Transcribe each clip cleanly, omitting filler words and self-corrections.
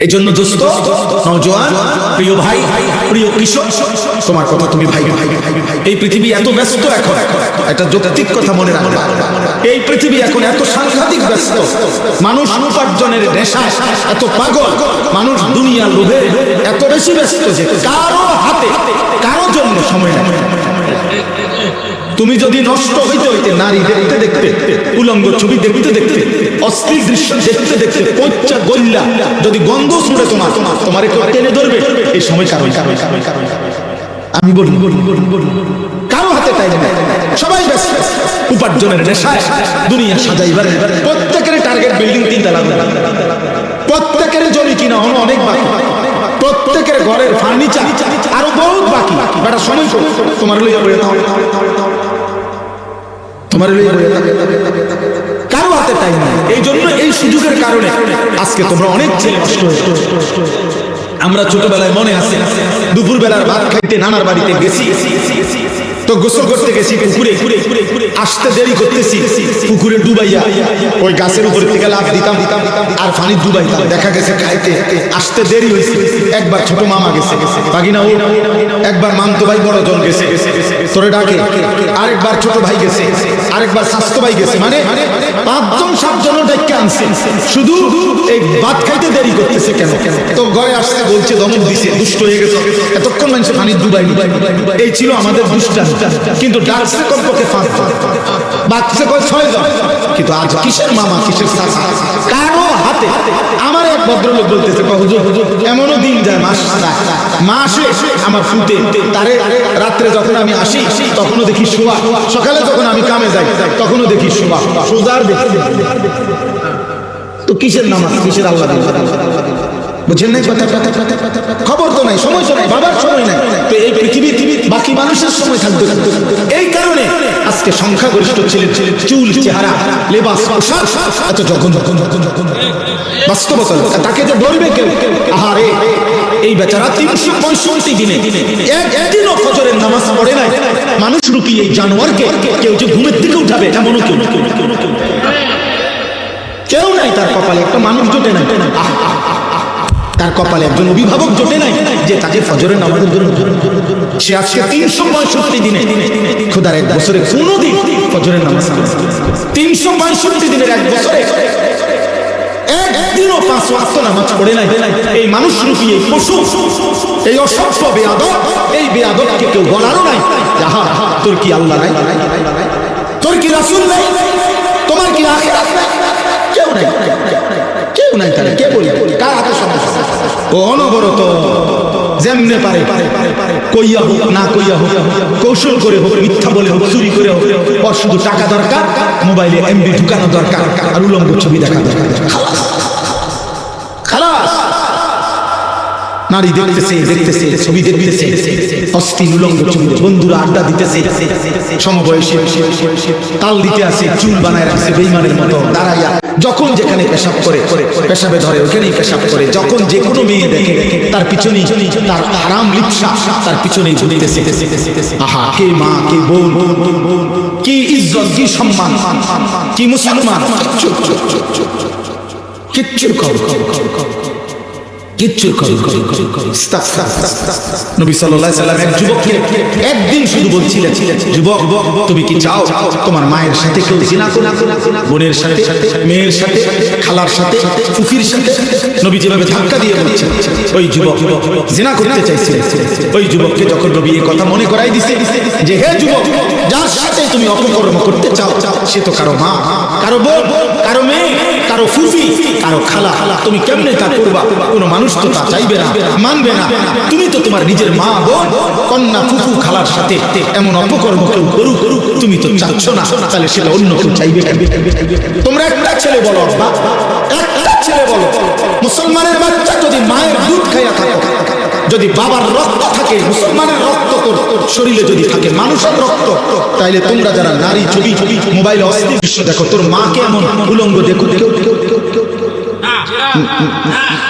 এই জন্য দোস্ত, নওজোয়ান, প্রিয় ভাই, প্রিয় কিশোর, তোমার কথা তুমি ভাই। এই পৃথিবী এত ব্যস্ত, এখন একটা যৌক্তিক কথা মনে রাখবে, এই পৃথিবী এখন এত সাংঘাতিক ব্যস্ত, মানুষ উপার্জনের নেশায় এত পাগল, মানুষ দুনিয়ার লোভে এত বেশি ব্যস্ত যে কারো হাতে কারো জন্য সময় নেই। তুমি যদি নষ্ট হইতে হইতে নারী দেখতে দেখতে, উলঙ্গ ছবি দেখতে দেখতে, অশ্লীল দৃশ্য দেখতে দেখতে পচা গল্লা যদি গন্ধ শুনে তোমার কেউ টেনে ধরবে, এই সময় কারণ আমি বলি কারো হাতে টাইম নেই, সবাই ব্যস্ত উপার্জনের নেশায়, দুনিয়া সাজাইবার। প্রত্যেকের টার্গেট বিল্ডিং 3 তলা, প্রত্যেকের জমি কিনা অনেক বাকি, প্রত্যেকের ঘরের ফার্নিচার আরো বহুত বাকি। বেটা সময় তোমার লইয়া পড়ে দাও, তোমার লইয়া পড়ে দাও, কারো হাতে টাইম নাই। এই জন্য এই সুযোগের কারণে আজকে তোমরা অনেক ছেলে নষ্ট হয়েছে। আমরা ছোটবেলায় মনে আছে, দুপুর বেলার ভাত খাইতে নানার বাড়িতে গেছি, তো গোসল করতে গেছি পুকুরে, আসতে দেরি করতেছি, পুকুরে ডুবাইয়া ওই গাছের উপর থেকে লাফ দিতাম আর পানি ডুবাইতাম। দেখা গেছে খাইতে আসতে দেরি হয়েছে, একবার ছোট মামা গেছে, বাগিনা ও একবার মামতো ভাই বড় জন গেছে তোরে ডাকে, আরেকবার ছোট ভাই গেছে, আরেকবার স্বাস্থ্য ভাই গেছে, মানে 5 জন 7 জন ডেকে আনছে, শুধু এই ভাত খাইতে দেরি করতেছে কেন? তো ঘরে আসতে বলছে, দমক দিছে, দুষ্ট হয়ে গেছে, এতক্ষণ মানুষের পানি ডুবাই। এই ছিল আমাদের দুষ্টা, কিন্তু ডাকছে কমপক্ষে 5 জন, বাচ্চা কয় 6 জন, কিন্তু আজ কিসের মামা কিসের চাচা কারো হাতে। আমার এক ভদ্রলোক বলতেছে, হুজুর এমনও দিন যায় মাসে আমার ফুটে তারে, রাত্রে যখন আমি আসি তখনও দেখি শোয়া, সকালে যখন আমি কামে যাই তখনও দেখি শোয়া, সোজার দেখি। তো কিসের নামাজ, কিসের আল্লাহ, বুঝেন নাই কথা? খবর তো নাই, সময় তো নাই, বাবার সময় নাই, তো এই পৃথিবী বাকি মানুষের সময় থাকবে। এই কারণে আজকে সংখ্যাগরিষ্ঠ ছেলে চুল, চেহারা, লেবাস, পোশাক এত যখন বাস্তবতা, তাকে যে ধরবে কেউ, আহারে এই বেচারা 365 দিনে একদিনও ফজরের নামাজ পড়ে নাই। মানুষ রূপী এই জানোয়ারকে কেউ যে ঘুমের থেকে উঠাবে এমনও কেউ নাই। তার কপালে একটা মানুষ জোটে নাই, তার কপালে একজন অভিভাবক জোটে নাই যে তাকে ফজরের নামাজের জন্য। সে আজকে 365 দিনে, খোদার এক বছরে কোনদিন ফজরের নামাজ, 365 দিনের এক বছরে একদিনও 5 ওয়াক্ত নামাজ পড়ে নাই। এই মানুষ রূপী এই পশু, এই অসভ্য বেয়াদব, এই বেয়াদবকে কেউ বলারও নাই, যাহা তোর কি আল্লাহ নাই, তোর কি রাসূল নাই, তোমার কি আখিরাত নাই? কেউ নাই, কেউ নাই। তাহলে কে বলি কার হাতে সমস্যা? ও অনবরত যেমনে পারে কইয়া হোক না কইয়া হোক, কৌশল করে হোক, মিথ্যা বলে হোক, চুরি করে হোক, ওর শুধু টাকা দরকার, মোবাইলে এমবি ঢুকানো দরকার, আর উলঙ্গ ছবি দেখা দরকার। খালাস। নারী দেখতেছে ছবি দেখতেছে, অস্থির উলঙ্গ ছবি, বন্ধুরা আড্ডা দিতেছে, সমবয়সী তাল দিতে আছে, চুল বানায় রাখছে বেঈমানের মতো দাঁড়াইয়া, যখন যেখানে পেশাব করে পেশাবে ধরে ওখানেই পেশাব করে, যখন যে কোনো মেয়ে দেখে তার পিছনেই তার হারাম লিপ্সা, তার পিছনেই ঘুরতেছে। আহা, কে মা, কে বোন, কি ইজ্জত, কি সম্মান, কি মুসলমান, কিচ্ছুর খবর, কিচ্ছুর খবর। নবী সাল্লাল্লাহু আলাইহি সাল্লাম এক যুবককে একদিন শুধু বলছিলেন, যুবক তুমি কি চাও তোমার মায়ের সাথে কেউ জিনা করুক, বোনের সাথে, মেয়ের সাথে, খালার সাথে, ফুফির সাথে? নবী যেভাবে ধাক্কা দিয়ে বলছেন, ওই যুবক জিনা করতে চাইছে। ওই যুবককে যখন নবী এই কথা মনে করাই দিছে যে হে যুবক, যার সাথে তুমি অপকর্ম করতে চাও সে তো কারো মা, কারো বোন, কারো মেয়ে, কারো ফুফি, কারো খালা, তুমি কেমনে তা করবা? কোনো মানুষ তো তা চাইবে না, মানবে না। তুমি তো তোমার নিজের মা, বোন, কন্যা, ফুফু, খালার সাথে এমন অপকর্ম কেউ করুক, তুমি তো চাচ্ছ না, তাহলে সেটা অন্য কেউ চাইবে। তোমরা একটা ছেলে বলো, আব্বা, একটা ছেলে বলো, মুসলমানের বাচ্চা যদি মায়ের দুধ খাইয়া থাকে, যদি বাবার রক্ত থাকে, মুসলমানের রক্ত তোর শরীরে যদি থাকে, মানুষের রক্ত, তাইলে তোমরা যারা নারী ছবি, মোবাইলে অশ্লীল দৃশ্য দেখো, তোর মাকে এমন উলঙ্গ দেখো কেউ,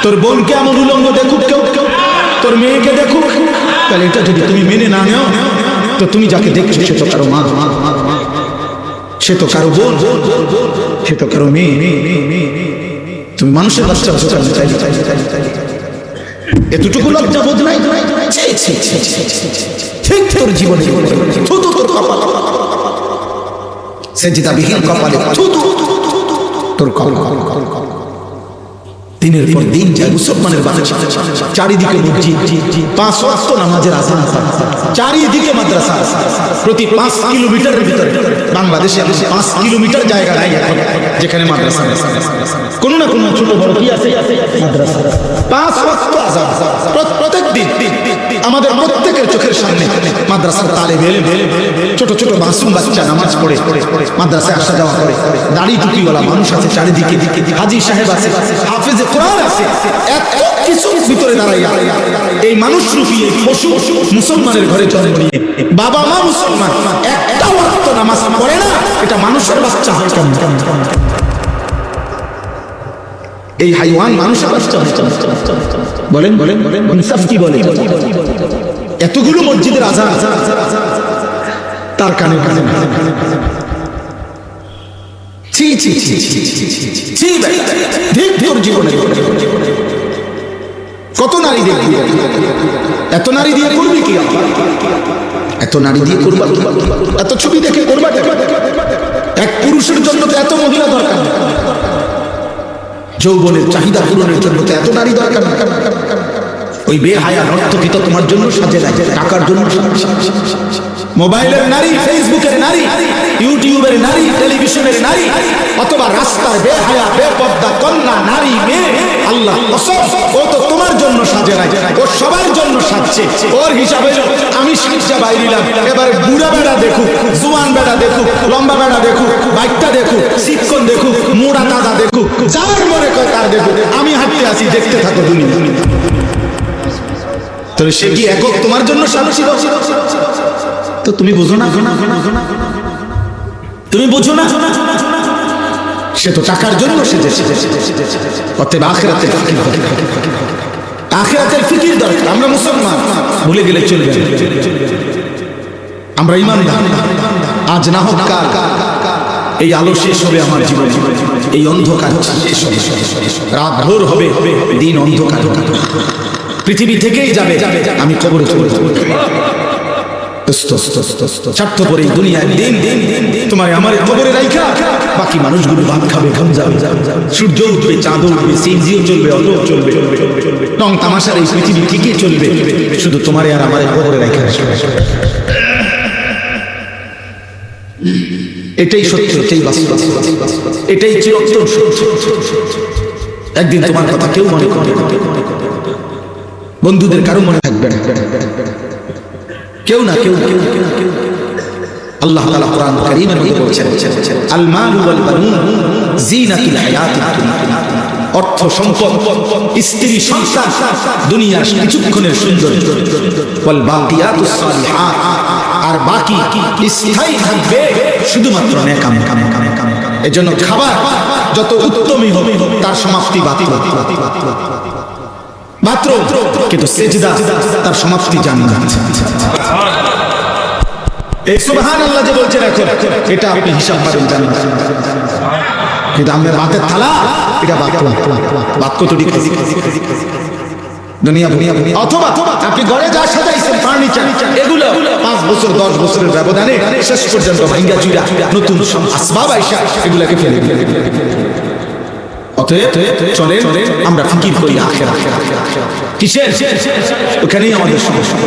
তোর বোনকে এমন উলঙ্গ দেখুক কেউ, তোর মেয়েকে দেখুক, তাহলে এটা যদি তুমি মেনে না নেও, তো তুমি যাকে দেখছো সে তো কারো মা, সে তো কারো বোন, সে তো কারো মেয়ে। তুমি মানুষের বাচ্চা চাইলে এতটুকু লজ্জা বোধ নাই? ঠিক তোর জীবনে থুতু তোর কপালে, সেজদাবিহীন কপালে থুতু তোর কপাল। দিনের পর দিন যায় মুসলমানের বাচ্চা, চারিদিকে মসজিদ, 5 ওয়াক্ত নামাজের আযান, চারিদিকে মাদ্রাসা। প্রতি 5 কিলোমিটারের ভিতরে বাংলাদেশে 5 কিলোমিটার জায়গা নাই এখন যেখানে মাদ্রাসা নেই। কোনো না কোনো ছোট বড় কি আছে মাদ্রাসা। 5 ওয়াক্ত আযান প্রত্যেক দিন আমাদের প্রত্যেকের চোখের সামনে মাদ্রাসার তালেব ইলম, ছোট ছোট মাসুম বাচ্চা নামাজ পড়ে মাদ্রাসায় আসা যাওয়া করে। দাড়ি টুপিওয়ালা মানুষ আছে চারিদিকে, হাজী সাহেব আছে, হাফেজ কোরআন আছে, এত কিছু ভিতরে দাঁড়াইয়া এই মানুষ রূপী পশু মুসলমানের ঘরে জন্ম নিয়ে বাবা মা মুসলমান, একটা ওয়াক্ত নামাজ পড়ে না, এটা মানুষের বাচ্চা হয় কেমন? এই হাইওয়ান মানুষের বাচ্চা বলেন বলেন বলেন ইনসাফ কি বলে? এতগুলো মসজিদের আযান তার কানে কানে ছি ছি ছি ছি ভাই, ঠিক তোর জীবনে কত নারী দেখবি? এত নারী দিয়ে করবি কি? এত নারী দিয়ে করবা, এত ছবি দেখে করবা? এক পুরুষের জন্য তো এত মহিলা দরকার, যৌবনের চাহিদা পূরণের জন্য তো এত নারী দরকার। ওই বেহায়া নর্তকী তো তোমার জন্য সাজে না, টাকার জন্য। মোবাইলের নারী, ফেসবুকের নারী, ইউটিউবের নারী, টেলিভিশনের নারী, অথবা রাস্তার বেহায়া বেপর্দা কন্যা নারী মেয়ে, আল্লাহ কসম ও তো তোমার জন্য সাজে না, ও সবার জন্য সাজছে। ওর হিসাবে আমি সাজা বাইরিলাম, এবার বুড়া বেড়া দেখুক, জোয়ান বেড়া দেখুক, লম্বা বেড়া দেখুক, বাইকটা দেখুক, শিক্ষণ দেখুক, মোড়া তাজা দেখুক, যার মনে কয় তার দেখুক, আমি হাঁটতে আসি, দেখতে থাকো দুনিয়া। তাহলে সে কি একক তোমার জন্য সাজছিল? তো তুমি বুঝো না, তুমি বুঝো না, সে তো টাকার জন্য সেজেছে। অতএব আখিরাতের ফিকির দরকার, আখিরাতের ফিকির দরকার। আমরা মুসলমান, ভুলে গেলে চলবে। আমরা ঈমানদার, আজ না হোক কাল এই আলো শেষ হবে আমার জীবন, এই অন্ধকার শেষ হবে, রাত ভোর হবে, দিন অন্ধকার, পৃথিবী থেকেই যাবে, আমি কবরে চলে যাব। স্বার্থপর এই দুনিয়ার দিন তোমার আমার কবরে রাইখা বাকি মানুষগুলো ভাত খাবে, ঘাম যাবে, সূর্য উঠবে, চাঁদ উঠবে, সিনজিও চলবে, অটো চলবে, রং তামাশার এই পৃথিবী ঠিকই চলবে, শুধু তোমার আর আমার কবরে রাইখা। এটাই সত্য, এটাই বাস্তব, এটাই চিরন্তন সত্য। একদিন তোমার কথা কেউ মনে করবে, বন্ধুদের কারো মনে থাকবে না, কেউ না কেউ। আল্লাহ তাআলা কোরআন কারীমের মধ্যে বলেছেন, আল মালু ওয়াল বানুন জিনাতুল হায়াতিদ দুনিয়া। অর্থ সম্পদ, স্ত্রী সন্তান দুনিয়ার কিছুক্ষণের সৌন্দর্য। ওয়াল বাকিয়াতুস সালিহাত, আর বাকি স্থায়ী থাকবে শুধুমাত্র নেক আমল। এজন্য খাবার যত উত্তমই হবে তার সমাপ্তি বাতিল মাত্র, কিন্তু সেজদা তার সমাপ্তি জান্নাত। এই সুবহানাল্লাহ যে বলছেন এখন, এটা আপনি হিসাব পাবেন জান্নাত। কিন্তু আমাদের হাতের থালা এটা বাক্য তো ঠিক দুনিয়া দুনিয়া। অথবা আপনি ঘরে যা সাজাইছেন ফার্নিচার, এগুলো 5 বছর 10 বছরের ব্যবধানে শেষ পর্যন্ত ভাঙ্গা চুরা নতুন আসবাব আইসা এগুলাকে ফেলে দিলেন। অতএব চলে আমরা ফিকির করি আখিরাত কিসের? ওখানেই আমাদের সমস্যা,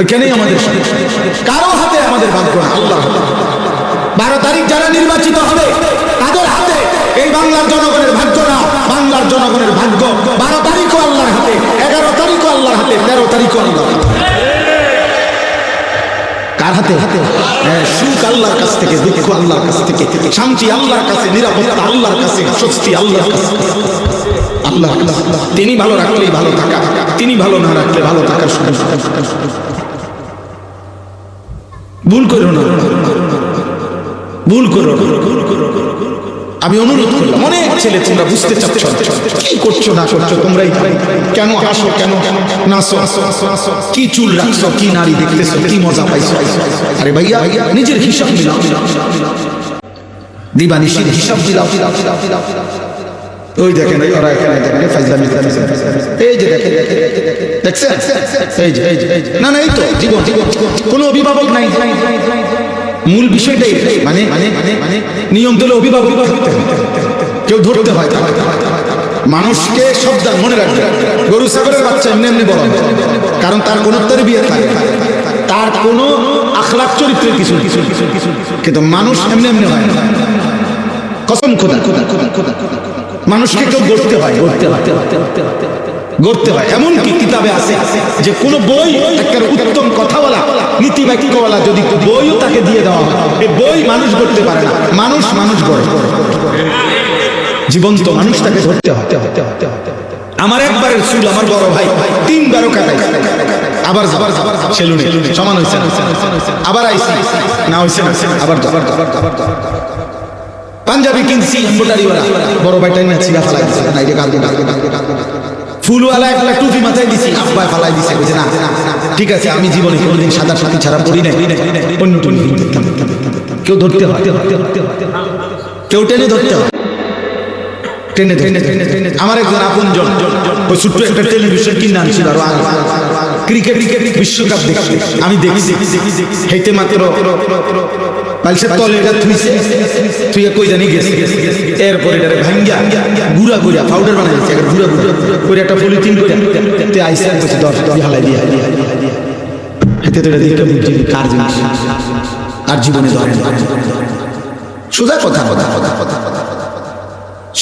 ওখানেই আমাদের সমস্যা। কারো হাতে আমাদের ভাগ্য না, আল্লাহর হাতে। 12 তারিখ যারা নির্বাচিত হবে তাদের হাতে এই বাংলার জনগণের ভাগ্য না, বাংলার জনগণের ভাগ্য 12 তারিখও আল্লাহর হাতে, 11 তারিখও আল্লাহর হাতে, 13 তারিখও আল্লাহর হাতে। কার হাতে? সুখ আল্লাহর কাছ থেকে, দুঃখ আল্লাহর কাছ থেকে, শান্তি আল্লাহর কাছে, নিরাপত্তা আল্লাহর কাছে, স্বস্তি আল্লাহর কাছে। আল্লাহ তিনি ভালো রাখলেই ভালো থাকা, তিনি ভালো না রাখলে ভালো থাকার সুযোগ। ভুল করো না, ভুল করো। আমি অনুরোধ করলাম, অনেক ছেলে তোমরা বুঝতে চাচ্ছ কি করছো না করছো, তোমরাই কেন হাসো, কেন নাচো, কি চুল রাখছো, কি নারী দেখতেছো, কি মজা পাইছো। আরে ভাইয়া নিজের হিসাব মিলাও, দিবানিশির হিসাব মিলাও। ওই দেখেন ওরা এখানে দেখেন ফাইজলামি, এই যে দেখেন দেখছেন, এই যে না না, এই তো জীবন, কোনো অভিভাবক নাই। মূল বিষয়টাই মানে নিয়ম দিলে অভিভাবক কেউ ধরতে হয়। মানুষকে সাবধান মনে রাখবে, গরু ছাগলের বাচ্চা এমনি এমনি বড়, কারণ তার কোনো তরবিয়ত থাকে, তার কোনো আখলাক চরিত্রের কিছু, কিন্তু মানুষ এমনি এমনি হয় না। কসম খোদা, মানুষকে কেউ গড়তে হয়, গড়তে হয়। এমনকি কিতাবে আছে যে কোনো বই একটা উত্তম কথাওয়ালা নীতি বাক্যওয়ালা যদি বইও তাকে দিয়ে দেওয়া হয়, এই বই মানুষ গড়তে পারে না, মানুষ গড়ে। জীবন্ত মানুষ তাকে ধরতে হয়। আমার একবারের চুল আমার বড় ভাই 3 বারও কাটাই, আবার সেলুনে সমান হয়েছে, আবার আইসি না হয়েছে, আবার পাঞ্জাবি কিনছি এমব্রয়ডারিওয়ালা, বড় ভাইটাই না ছিঁড়া ফালাই দিছে, না এটা কালকে ফুলওয়ালা একটা টুপি মাথায় দিছি, আব্বাই ফালাই দিছে, বুঝে না ঠিক আছে। আমি জীবনে কোনোদিন সাদা সাথী ছাড়া পড়ি নাই, অন্য টুপি কিনতাম। কেউ ধরতে হয়, কেউ টেনে ধরতে হয়, টেনে। আমার একজন আপনজন ওই ছোট্ট একটা টেলিভিশন কিনে আনছিল আরো আগে, ক্রিকেট বিশ্বকাপ দেখছি, আমি দেখছি হেইতে মাত্র পালসের তলে এটা তুই কই জানি গেছে, এরপরে এটারে ভাঙ্গা গুড়া পাউডার বানাই দিচ্ছে, গুড়া করে একটা পলিথিন করে তে আইসে কইছে 10 হালাই দিয়ে হেতে তো এটা দেখতে বুঝছি কার জিনিস, আর জীবনে ধরে সোজা কথা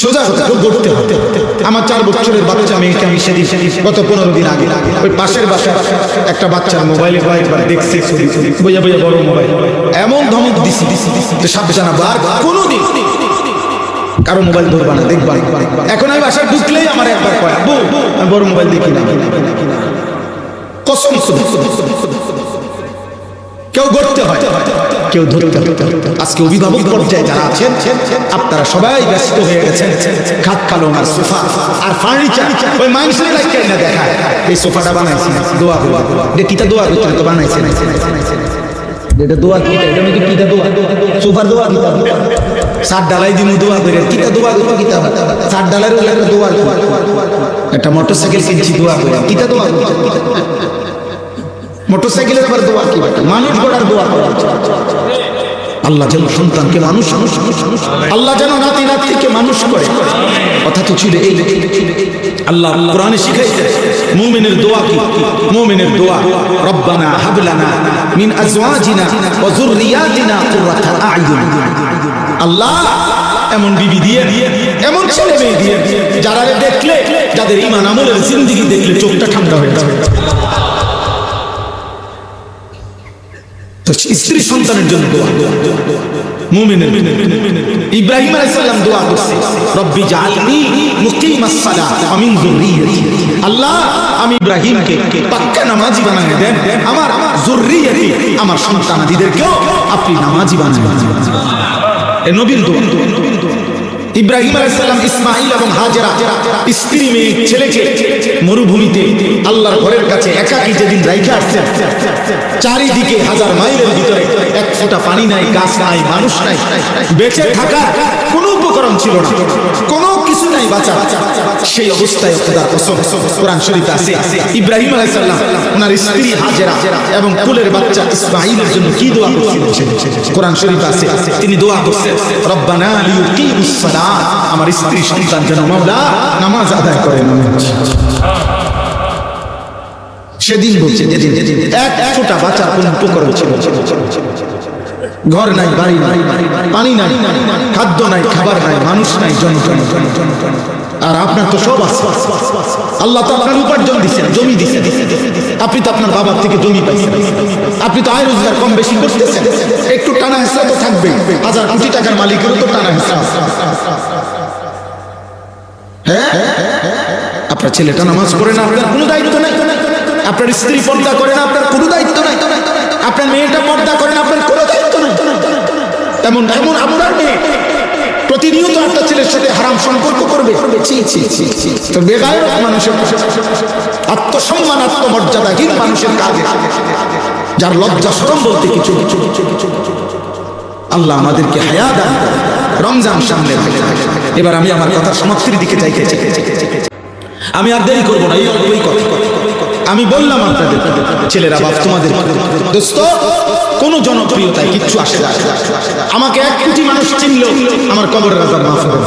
সোজা কথা গড়তে হতে। আমার 4 বছরের বাচ্চা মেয়েকে আমি সেদিন গত 15 দিন আগে ওই পাশের বাসায় একটা বাচ্চার মোবাইলে কয়েকবার দেখছি, বইয়া বড় মোবাইল, এমন ধমক দিছি যে সাবধান, বার কোনোদিন কারো মোবাইল ধরবা না, দেখবা। এখন আমি বাসায় ঢুকলেই আমার একবার কয় আব্বু আমি বড় মোবাইল দেখি না, কসম কেউ গড়তে হয়, কেউ ধরতে হয়। আজকে অভিভাবক পর্যায়ে যারা আছেন আপনারা সবাই ব্যস্ত হয়ে গেছেন, খাট কালম আর সোফা আর ফার্নিচার, ওই মানুষের লাইক না দেখায় এই সোফাটা বানাইছি দোয়া করে, যে কিটা দোয়া করতে তো বানাইছে না, এটা দোয়া কিটা, এটা নাকি কিটা দোয়া, সোফার দোয়া কিটা, সাত ডালাই দিমু দোয়া করে, কিটা দোয়া করতে কিটা, সাত ডালার একটা দোয়া, একটা মোটরসাইকেল কিনছি দোয়া করে, কিটা দোয়া করতে, মোটরসাইকেলের আবার দোয়া কি, মানুষ গড়ার দোয়া করা। আল্লাহ যেন সন্তানকে মানুষ, আল্লাহ যেন নাতিকে মানুষ করে। কথা তো ছিল এই, আল্লাহ কোরআনে শিখাইছে মুমিনের দোয়া কি, মুমিনের দোয়া রব্বানা হাব লানা মিন আজওয়াজিনা ওয়া যুররিয়াতিনা কুররাতা আ'য়ুন। আল্লাহ এমন বিবি দিয়ে, এমন ছেলে মেয়ে দিয়ে যারা দেখলে, যাদের ঈমান আমলের জিন্দেগি দেখলে চোখটা ঠান্ডা হয়ে যাবে। স্ত্রী সন্তানের জন্য দোয়া, মুমিনের। ইব্রাহিম আলাইহিস সালাম দোয়া করছে রব্বি জাআলনি মুকিমাস সালাহ ওয়া মিন যুররিয়াতি, আল্লাহ আমি ইব্রাহিমকে পাক্কা নামাজি বানায় দেন, আমার যুররিয়াতি আমার সন্তানাদিদেরকেও আপনি নামাজি বানায় দেন। এই নবীর দোয়া। ইব্রাহিম আলাইহিস সালাম ইসমাঈল এবং হাজেরা স্ত্রী মেয়ে ছেলেকে মরুভূমিতে আল্লাহর ঘরের কাছে একাকী যেদিন রাইখা আসছেন, চারিদিকে 1000 মাইলের ভিতরে এক ফোঁটা পানি নাই, গাছ নাই, মানুষ নাই, বেঁচে থাকার কোনো উপকরণ ছিল না, কোনো কিছু নাই বাঁচা। সেই অবস্থায় খোদার কসম কোরআন শরীফে আছে ইব্রাহিম আলাইহিস সালাম ওনার স্ত্রী হাজেরা এবং কোলের বাচ্চা ইসমাঈলের জন্য কি দোয়া করছিলেন, কোরআন শরীফে আছে তিনি দোয়া করছেন রব্বানা লিয়ুকিমুস সালাহ, আমার স্ত্রী সন্তান যেন মাওলা নামাজ আদায় করেন। সেদিন বলছে যেদিন এক ফোঁটা বাঁচার কোন উপকরণ ছিল, ঘর নাই, বাড়ি নাই, পানি নাই, খাদ্য নাই, খাবার নাই, মানুষ নাই, জনগণ। আর আপনার তো সব আছে, আল্লাহ তো আপনার উপার্জন দিচ্ছেন, জমি দিচ্ছেন, আপনি তো আপনার বাবার থেকে জমি পাইছেন, আপনি তো আয় রোজগার কম বেশি করতেছেন, একটু টানা হেসরা তো থাকবে, 1000 কোটি টাকার মালিকেরও তো টানা হেসরা। হ্যাঁ, আপনার ছেলেটা নামাজ পড়ে না, আপনার কোনো দায়িত্ব নাই, আপনার স্ত্রী পর্দা করে না, আপনার কোনো দায়িত্ব নাই, আপনার মেয়েটা পর্দা করে না, আপনার কোনো দায়িত্ব নাই। এমন আপনার মেয়ে প্রতিনিয়ত একটা ছেলের সাথে হারাম সম্পর্ক করবে, তো বেগায়রত মানুষের, আত্মসম্মান আত্মমর্যাদাহীন মানুষের কাজে, যার লজ্জা শরম বলতে কিছু। আল্লাহ আমাদেরকে হায়া দান। রমজান সামনে। এবার আমি আমার কথা সমাপ্তির দিকে যাইতে চাই। আমি আর দেরি করবো না, এই অল্পই কথা। আমি বললাম আপনাদের ছেলেরা বাপ তোমাদের দোস্ত, কোন জনপ্রিয়তায় কিচ্ছু আসে যায় না। আমাকে 1 কোটি মানুষ চিনল, আমার কবরের আযাব মাফ হবে।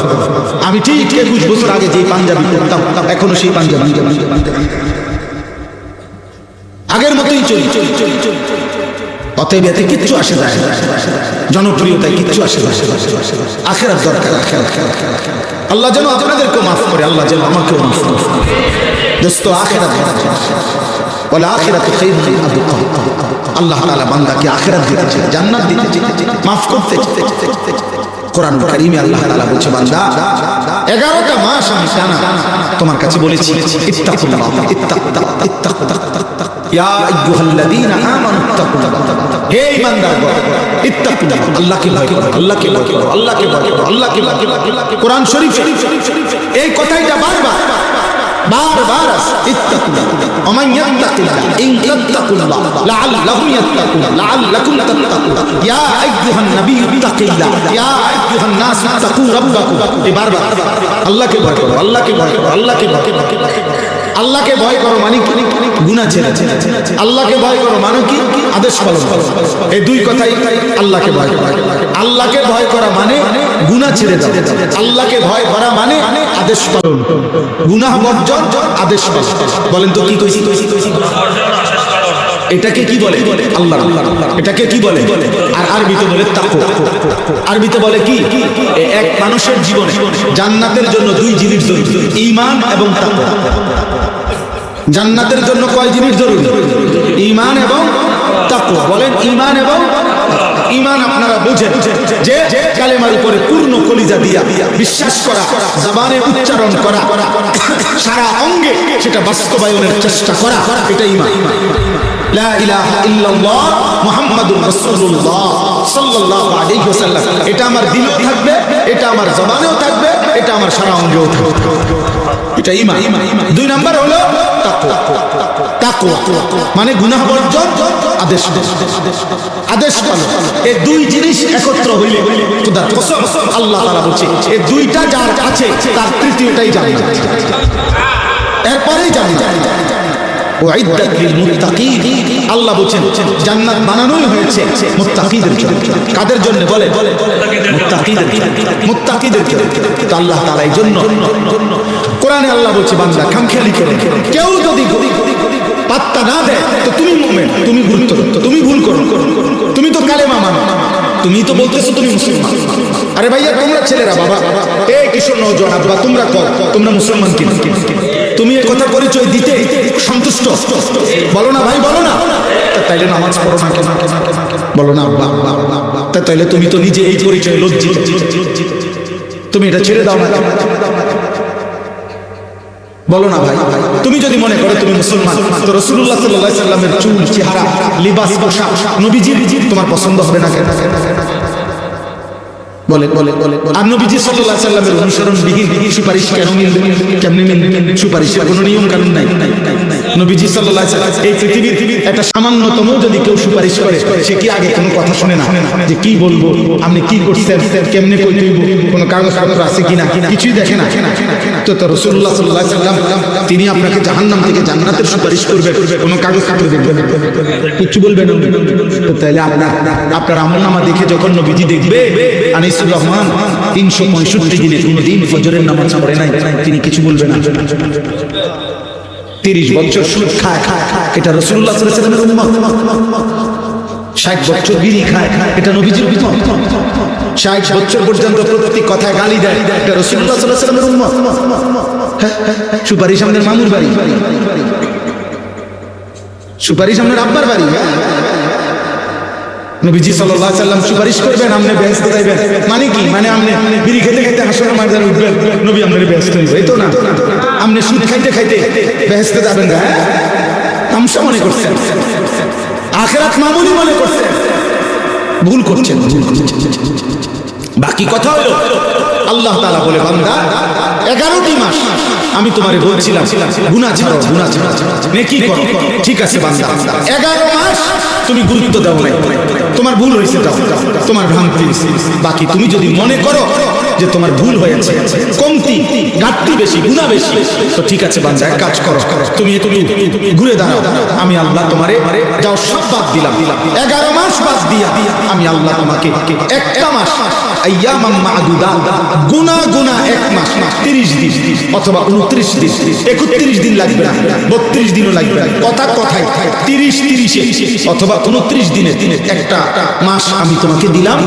আমি ঠিক 21 বছর আগে যে পাঞ্জাবি পরতাম এখনো সেই পাঞ্জাবি আগের মতোই চলি। অতএব এতে কিচ্ছু আসে যায় না, জনপ্রিয়তায় কিচ্ছু আসে যায় না। আখিরাত দরকার, আখিরাত। আল্লাহ যেন আপনাদেরকে মাফ করে, আল্লাহ যেন আমাকেও মাফ করে। দোস্ত আখিরাত বলে আখিরাত খায়রুন মিন আবকা। আল্লাহ তাআলা বান্দাকে আখিরাত দিতে চায়, জান্নাত দিতে চায়, মাফ করতে চায়। কোরআন কারীমে আল্লাহ তাআলা বলছে, বান্দা 11টা মাস আমি টানা তোমার কাছে বলেছি ইত্তাকুল্লাহ, ইত্তাকুল্লাহ, ইত্তাকুল্লাহ, ইয়া আইয়ুহাল্লাযীনা আমানু ইত্তাকুল্লাহ। হে ঈমানদারগণ, ইত্তাকুল্লাহ, আল্লাহকে ভয় করো, আল্লাহকে ভয় করো, আল্লাহকে ভয় করো, আল্লাহকে ভয় করো। কোরআন শরীফে এই কথাটা বারবার আছে, ইত্তাকুল্লাহ। ওমান ইয়াত্তাকিল্লাহ ইনতাকুল্লাহ লাআল্লাহুম ইয়াত্তাকুন, লাআল্লাকুম তাত্তাকুন। ইয়া আইয়ুহান নবী ইত্তাকিল্লাহ, ইয়া আইয়ুহান নাস ইত্তাকু রাব্বাকুম। এই বারবার আল্লাহকে ভয় করো, আল্লাহকে ভয় করো, আল্লাহকে ভয় করো। আল্লাহকে ভয় করো মানে কি? গুনাহ ছেড়ে দাও। আল্লাহকে ভয় করো মানে কি? আদেশ পালন করো। এই দুই কথাই আল্লাহকে ভয় করা। আল্লাহকে ভয় করা মানে গুনাহ ছেড়ে দাও। আল্লাহকে ভয় করা মানে আদেশ পালন, গুনাহ বর্জন, আদেশ পালন। বলেন তো কি কইছি? এটাকে কি বলে? আল্লাহ। এটাকে কি বলে? আর আরবিতে বলে তাকওয়া। আরবিতে বলে কি? এক মানুষের জীবনে জান্নাতের জন্য 2 জিনিস জরুরি, ঈমান এবং তাকওয়া। জান্নাতের জন্য কয় জিনিস জরুরি? ঈমান এবং তাকওয়া। বলেন ঈমান এবং ঈমান আপনারা বুঝেন যে কালেমার উপরে পূর্ণ কলিজা দিয়া বিশ্বাস করা, জবানে উচ্চারণ করা, সারা অঙ্গে সেটা বাস্তবায়নের চেষ্টা করা, এটা ঈমান। লা ইলাহা ইল্লাল্লাহ মুহাম্মাদুর রাসূলুল্লাহ সাল্লাল্লাহু আলাইহি ওয়াসাল্লাম। এটা আমার দিলেও থাকবে, এটা আমার জবানেও থাকবে, এটা আমার সারা অঙ্গেও থাকবে। এটা ঈমান। 2 নাম্বার হলো তাকওয়া। তাকওয়া মানে গুনাহ বর্জন, আদেশ আদেশ পালন। এই 2 জিনিস একত্র হইলে খোদার কসম আল্লাহ তাআলা বলছে এই 2টা যার আছে তার তৃতীয়টাই জান্নাত, এরপরেই জান্নাত। উইদ্দাত লিল মুত্তাকিন। আল্লাহ বলেন জান্নাত বানানোই হয়েছে মুত্তাকিদের জন্য। কাদের জন্য? বলে মুত্তাকিদের জন্য, মুত্তাকিদের জন্য। তো আল্লাহ তাআলা এই জন্য কোরআনে আল্লাহ বলছে, বান্দা খামখেয়ালি করো, কেউ যদি পাত্তা না দেয় তো তুমি মুমিন, তুমি গুরুত্ব দাও, তুমি ভুল করো, তুমি তো কালেমা মানো, তুমি তো বলতেছো তুমি মুসলমান। আরে ভাইয়া তোমরা ছেলেরা, বাবা এই কিশোর নওজোয়ান আব্বা, তোমরা কও তোমরা মুসলমান কিনা? তুমি এই কথা পরিচয় দিতে সন্তুষ্ট? বলো না ভাই, বলো না। তাইলে নামাজ পড়ো না কেন? বলো না আব্বা। তাইলে তুমি তো নিজে এই পরিচয় লজ্জিত, তুমি এটা ছেড়ে দাও না। বলো না ভাই। তুমি যদি মনে করো তুমি মুসলমান, তো রাসূলুল্লাহ সাল্লাল্লাহু আলাইহি সাল্লামের চুল, চেহারা, লিবাস, পোশাক, নবীজি তোমার পছন্দ হবে না কেন? বলে বলে বলে আর নবীজি সাল্লাল্লাহু আলাইহি সাল্লামের অনুসরণবিহীন সুপারিশ কেন মিলবে? কেমনে মিলবে? সুপারিশের কোনো নিয়ম কানুন নাই। নবীজি সাল্লাল্লাহু আলাইহি সাল্লাম এই পৃথিবীর একটা সামান্যতম যদি কেউ সুপারিশ করে, সে কি আগে কোনো কথা শুনে না যে কি বলবো, আপনি কি করছেন, কেমনে কই দিব, কোনো কাগজপত্র আছে কিনা, কিছুই দেখে না। তো রাসূলুল্লাহ সাল্লাল্লাহু আলাইহি সাল্লাম তিনি আপনাকে জাহান্নাম থেকে জান্নাতের সুপারিশ করবে, কোনো কাগজপত্র দেখবেন না, কিছু বলবেন না। তো তাইলে আপনার আমলনামা দেখে যখন নবীজি দেখবে আনিসুর রহমান 365 দিনে কোনদিন ফজরের নামাজ পড়ে নাই, তিনি কিছু বলবেন না। 30 বছর সুদ খায়, এটা রাসূলুল্লাহ সাল্লাল্লাহু আলাইহি সাল্লামের উম্মত। 60 বছর বিড়ি খায়, এটা নবীজির উম্মত। 60 বছর পর্যন্ত প্রতি কথায় গালি দেয়, এটা রাসূলুল্লাহ সাল্লাল্লাহু আলাইহি সাল্লামের উম্মত। সুপারিশ আমাদের মামুর বাড়ি, সুপারিশ আমাদের আব্বার বাড়ি। নবীজি সাল্লাল্লাহু আলাইহি সাল্লাম সুপারিশ করবেন, আপনি বেহেশতে যাবেন। মানে কি? মানে আপনি বিড়ি খেতে খেতে হাসরের ময়দানে উঠবেন, নবী আপনার বেহেশতে নিবে, এই তো না? আপনি সুদ খাইতে খাইতে বেহেশতে যাবেন না? তামসা মনে করছেন, আখিরাত মামুলি মনে করছেন, ভুল করছেন। বাকি কথা হলো আল্লাহ তাআলা বলে, বান্দা 11টি মাস আমি তোমারে বলছিলাম গুনাহ ছাড়ো, গুনাহ ছাড়ো, নেকি করো। ঠিক আছে বান্দা, 11 মাস তুমি গুরুত্ব দাও নাই, তোমার ভুল হয়েছে, যাও, তোমার ভ্রান্তি। বাকি তুমি যদি মনে করো যে তোমার ভুল হয়েছে, কমতি ঘাটতি বেশি, গুনাহ বেশি, তো ঠিক আছে বান্দা, এক কাজ করো, তুমি একটু ঘুরে দাঁড়াও, আমি আল্লাহ তোমারে যাও সব বাদ দিলাম, 11 মাস বাদ দিয়া আমি আল্লাহ তোমাকে একটা মাস আইয়ামাম মা'দুদা, গুনাহ গুনাহ এক মাস, 30 দিন অথবা 29 দিন, 31 দিন লাগবে না, 32 দিনও লাগবে না, কথা কথাই 30 অথবা 29 দিনে একটা মাস আমি তোমাকে দিলাম,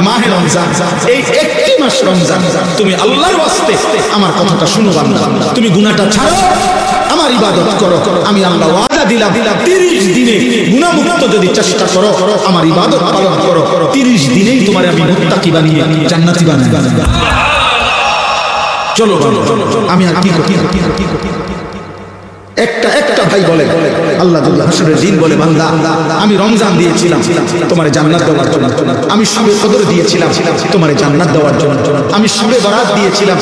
মাহে রমজান। এই একটি মাস রমজান তুমি আল্লাহর ওয়াস্তে আমার কথাটা শুনো বান্দা, তুমি গুনাহটা ছাড়ো, আমার ইবাদত করো, আমি আল্লাহ ওয়াদা দিলাম 30 দিনে গুনাহ মুক্ত যদি চেষ্টা করো, আমার ইবাদত পালন করো, 30 দিনেই তোমার আমি মুত্তাকি বানিয়ে জান্নাতি বানাবো। চলো আমি আর কি করি? একটা ভাই বলে আল্লাহ হাসরের দিন বলে, বান্দা আমি রমজান দিয়েছিলাম তোমার জান্নাত দেওয়ার জন্য, আমি শবে কদর দিয়েছিলাম তোমার জান্নাত দেওয়ার জন্য, আমি শবে বরাত দিয়েছিলাম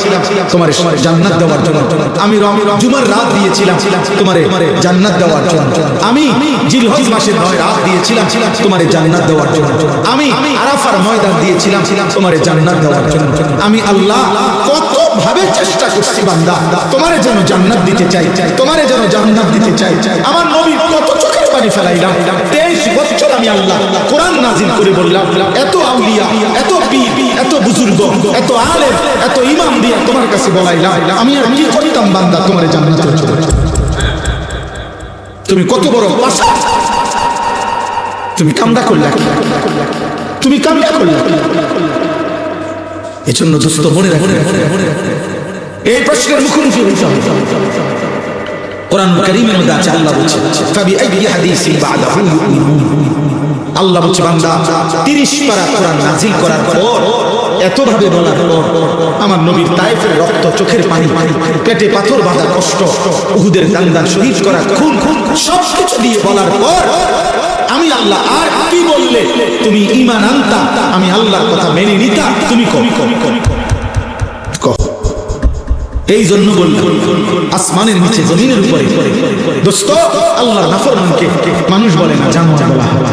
তোমার জান্নাত দেওয়ার জন্য, আমি জুমার রাত দিয়েছিলাম তোমার জান্নাত দেওয়ার জন্য, আমি জিলহজ মাসের 9 রাত দিয়েছিলাম তোমার জান্নাত দেওয়ার জন্য, আমি আরাফার ময়দান দিয়েছিলাম তোমার জান্নাত দেওয়ার জন্য। আমি আল্লাহ কত ভাবে চেষ্টা করছি বান্দা তোমার যেন জান্নাত দিতে চাই, তোমার যেন জান্নাত দিতে চাই। আমার নবী কত চোখের পানি ফেলাইলাম, 23 বছর আমি আল্লাহ কোরআন নাজিল করে বললাম, এত আউলিয়া, এত পীর, এত বুজুর্গ, এত আলেম, এত ইমাম দিয়ে তোমার কাছে বলাইলাম, আমি আর কি করতাম বান্দা তোমার জান্নাতের জন্য? তুমি কত বড় পাশা, তুমি কামড়া করলা, তুমি কামড়া করলা। এজন্য দোস্ত মনে রাখো, এই প্রশ্নের মুখোমুখি হইতে হবে। কোরআন কারীমের মধ্যে আছে, আল্লাহ বলছে ফাবিআইয়ি হাদিসিন বা'দাহু ইউমিনুন। আল্লাহ বলছে বান্দা 30 পারা কোরআন নাজিল করার পর, এত ভাবে বলার পর, আমার নবীর তায়েফের রক্ত, চোখের পানি, পেটে পাথর বাঁধা কষ্ট, উহুদের দাঙ্গা, শহীদ করা খুন, সবকিছু দিয়ে বলার পর আমি আল্লাহ আর কি বললে তুমি ঈমান আনতা, আমি আল্লাহর কথা মেনে নিতা, তুমি কম। এই জন্য বললাম আসমানের নিচে জমিনের উপরে দোস্ত আল্লাহর নাফরমানকে মানুষ বলে না, জানোয়ার বলা হয়।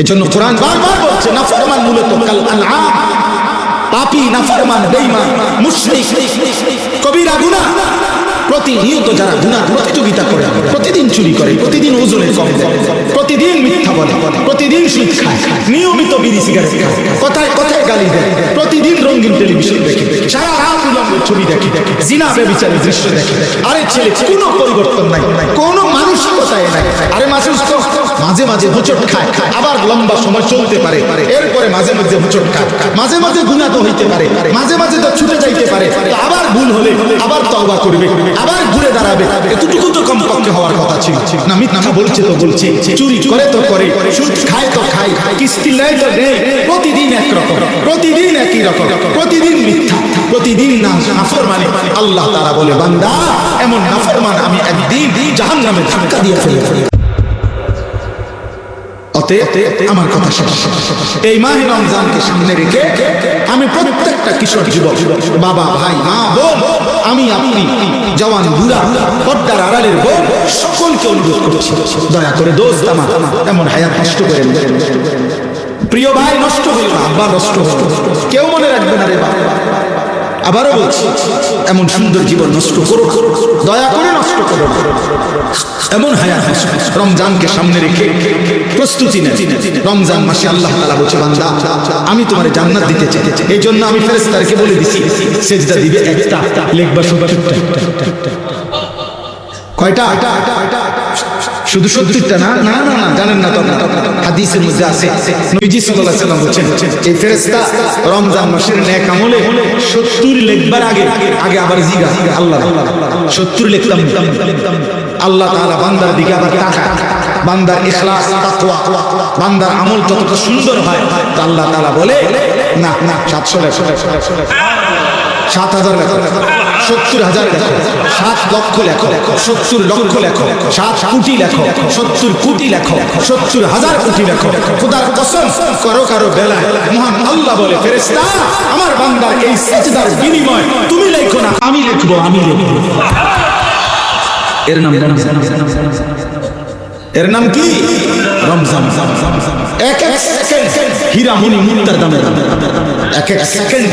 এজন্য কোরআন বারবার বলছে নাফরমান মূলত কাল আনআম, পাপী, নাফরমান, বেঈমান, মুশরিক, কবিরা গুনাহ। প্রতিনিয়ত যারা গুনাহ প্রতিযোগিতা করে, প্রতিদিন চুরি করে, প্রতিদিন ওজনে কম দেয়, প্রতিদিন মিথ্যা বলে, প্রতিদিন সুদ খায়, নিয়মিত বিড়ি সিগারেট খায়, কথায় কথায় গালি দেয়, প্রতিদিন রঙিন টেলিভিশন দেখে, সারা রাত উলঙ্গ ছবি দেখে, জিনা ব্যভিচারের দৃশ্য দেখে। আরে ছেলে কোনো পরিবর্তন নাই, কোনো মানসিকতায় নাই। আরে মানুষ তো মাঝে মাঝে হোঁচট খায়, আবার লম্বা সময় চলতে পারে, এরপরে মাঝে মাঝে হোঁচট খায়, মাঝে মাঝে গুনাহ তো হইতে পারে, মাঝে মাঝে তো ছুটে যাইতে পারে, আবার ভুল হলে আবার তওবা করবে, আবার ঘুরে দাঁড়াবে। এতটুকু তো কমপক্ষে হওয়ার কথা ছিল না। মিথ্যা বলছে তো বলছে, চুরি করে তো করে, সুদ খায় তো খায়, কিস্তি নেয় তো নেয়, প্রতিদিন একরকম, প্রতিদিন একই রকম, প্রতিদিন মিথ্যা, প্রতিদিন নাফরমানি। আল্লাহ তাআলা বলে বান্দা এমন নাফরমান আমি একদিন জাহান্নামে ধাক্কা দিয়ে ফেলবো। আমার কথা শেষ। এই মাহে রমজানকে সামনে রেখে আমি প্রত্যেকটা কিশোর যুবক, বাবা, ভাই, মা, বোন, আমি, আপনি, জওয়ান, বুড়া, পর্দার আড়ালের বোন, সকলকে অনুরোধ করছি, দয়া করে দোস্ত আমার এমন হায়াত নষ্ট করেন। প্রিয় ভাই নষ্ট হইল না, আব্বা নষ্ট হইল, কেউ মনে রাখবে না রে বাবা। আবারও বলছি, এমন সুন্দর জীবন নষ্ট করো, দয়া করে নষ্ট করো। এমন হায়াত রমজানকে সামনে রেখে প্রস্তুতি নেন। রমজান মাসে আল্লাহ তাআলা বলছে বান্দা আমি তোমার জান্নাত দিতে চাই, এই জন্য আমি ফেরেশতাদেরকে বলে দিছি সেজদা দিবে একটা, লিখবা 70টা। কয়টা? শুধু 70টা না, না না না, জানেন না তো, হাদিসের মধ্যে আছে নবীজি সাল্লাল্লাহু আলাইহি ওয়াসাল্লাম বলেন এই ফেরেশতা রমজান মাসের নেক আমলে 70 লিখবার আগে আবার জিগা আল্লাহ 70 লিখতাম। আল্লাহ তাআলা বান্দার দিকে আবার তাকায়, বান্দার ইখলাস, তাকওয়া, বান্দার আমল যতটা সুন্দর হয় তা আল্লাহ তাআলা বলে না না 700 লেখো, 7,000 লেখো, 70,000 লেখো, 7 লক্ষ লেখো, 70 লক্ষ লেখো, 7 কোটি লেখো, 70 কোটি লেখো, 70,000 কোটি লেখো। খোদার কসম করো কারো বেলায় মহান আল্লাহ বলে ফেরেশতা আমার বান্দার এই সিজদার বিনিময় তুমি লেখো না, আমি লিখবো, আমি লিখবো। এর নাম এর নাম কি? রমজান। এক এক সেকেন্ড হীরা মণি মুক্তার দামে, এক এক সেকেন্ড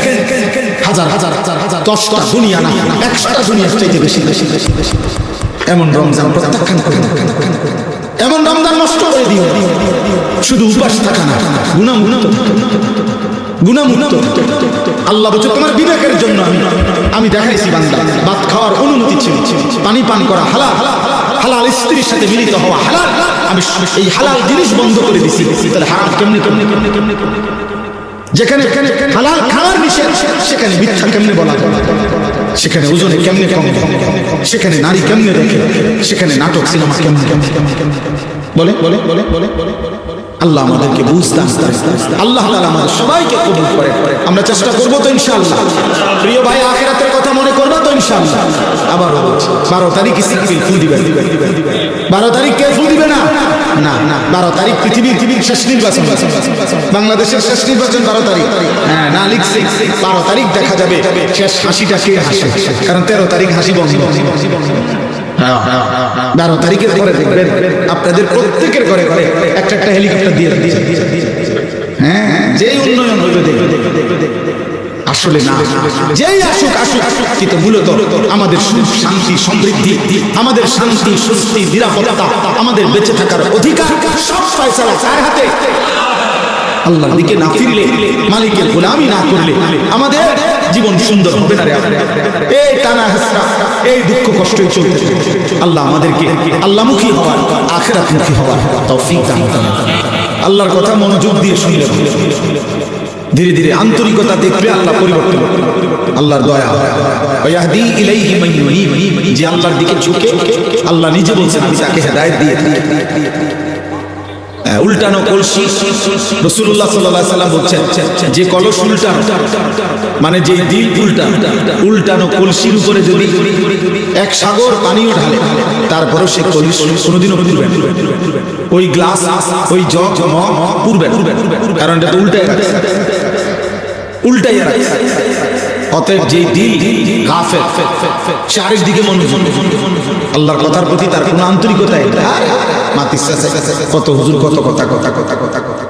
হাজার হাজার হাজার 10টা দুনিয়া না 100টা দুনিয়ার চাইতে বেশি বেশি বেশি বেশি। এমন রমজান প্রত্যাখ্যান করে, এমন রমজান নষ্ট করে দিও। শুধু উপাস থাকা না, গুনাহমুক্ত, গুনাহমুক্ত। আল্লাহ বলছে তোমার বিবেকের জন্য আমি দেখাইছি বান্দা, ভাত খাওয়ার অনুমতি ছিল, পানি পান করা হালাল, হালাল স্ত্রীর সাথে মিলিত হওয়া হালাল, আমি এই হালাল জিনিস বন্ধ করে দিছি। তাহলে হারাম কেমনে কেমনে কেমনে কেমনে? যেখানে হালাল খাওয়ার নিষেধ সেখানে মিথ্যা কেমনে বলা, সেখানে ওজনে কেমনে কমে, সেখানে নারী কেমনে দেখে, সেখানে নাটক সিনেমা কেমনে বলে বলে বলে বলে বলে। আল্লাহ আমাদেরকে বুঝতে, আল্লাহ তাআলা আমাদের সবাইকে কবুল করে। আমরা চেষ্টা করব তো ইনশাআল্লাহ। প্রিয় ভাই, আখিরাতের কথা মনে করব তো ইনশাআল্লাহ। আবার 12 তারিখ ইসরাফিল ফুল দিবে। 12 তারিখ কে ফুল দিবে না? না, 12 তারিখ পৃথিবীর শেষ নির্বাচন, বাংলাদেশের শেষ নির্বাচন 12 তারিখ। হ্যাঁ, না লিখছে 12 তারিখ দেখা যাবে শেষ হাসিটা কে হাসে, কারণ 13 তারিখ হাসি বন্ধ। 12 তারিখের পরে দেখবেন আপনাদের প্রত্যেকের ঘরে ঘরে একটা একটা হেলিকপ্টার দিয়ে দিয়েছে। হ্যাঁ, যেই উন্নয়ন হইবে দেখবে আসলে না, যেই আসুক আসুক, কিন্তু মূলত আমাদের সুখ শান্তি সমৃদ্ধি, আমাদের শান্তি স্বস্তি নিরাপত্তা, আমাদের বেঁচে থাকার অধিকার সব ফয়সালা কার হাতে? আল্লাহর দিকে না ফিরলে, মালিকের গোলামি না করলে আমাদের জীবন সুন্দর হবে না রে। এই টানা হেসরা, এই দুঃখ কষ্টই চলতে। আল্লাহ আমাদেরকে আল্লাহমুখী হওয়ার, আখিরাতমুখী হওয়ার তৌফিক দান করেন। আল্লাহর কথা মনোযোগ দিয়ে শুনলে ধীরে ধীরে আন্তরিকতা দেখবে আল্লাহ পরিবর্তন, আল্লাহর দয়া। ওয়াহদি ইলাইহি মান ইউনীব, যে আল্লাহর দিকে ঝুঁকে আল্লাহ নিজে বলছেন আমি তাকে হেদায়েত দিয়ে থাকি। উল্টানো কলসি, রাসূলুল্লাহ সাল্লাল্লাহু আলাইহি সাল্লাম বলছেন যে কলস উল্টানো, মানে যে দিল উল্টানো কলসির উপরে যদি এক সাগর পানিও ঢালে তারপরও সে কলস কোনোদিনও পুরবে না। ওই গ্লাস, ওই জগ মগ পুরবে না, কারণ এটা তো উল্টাই রাখছে। অতএব যে দিল গাফেল, চারিদিকে মনোযোগ, আল্লাহর কথার প্রতি তার কোনো আন্তরিকতা নেই। কত হুজুর কত কথা কথা কথা কথা কথা,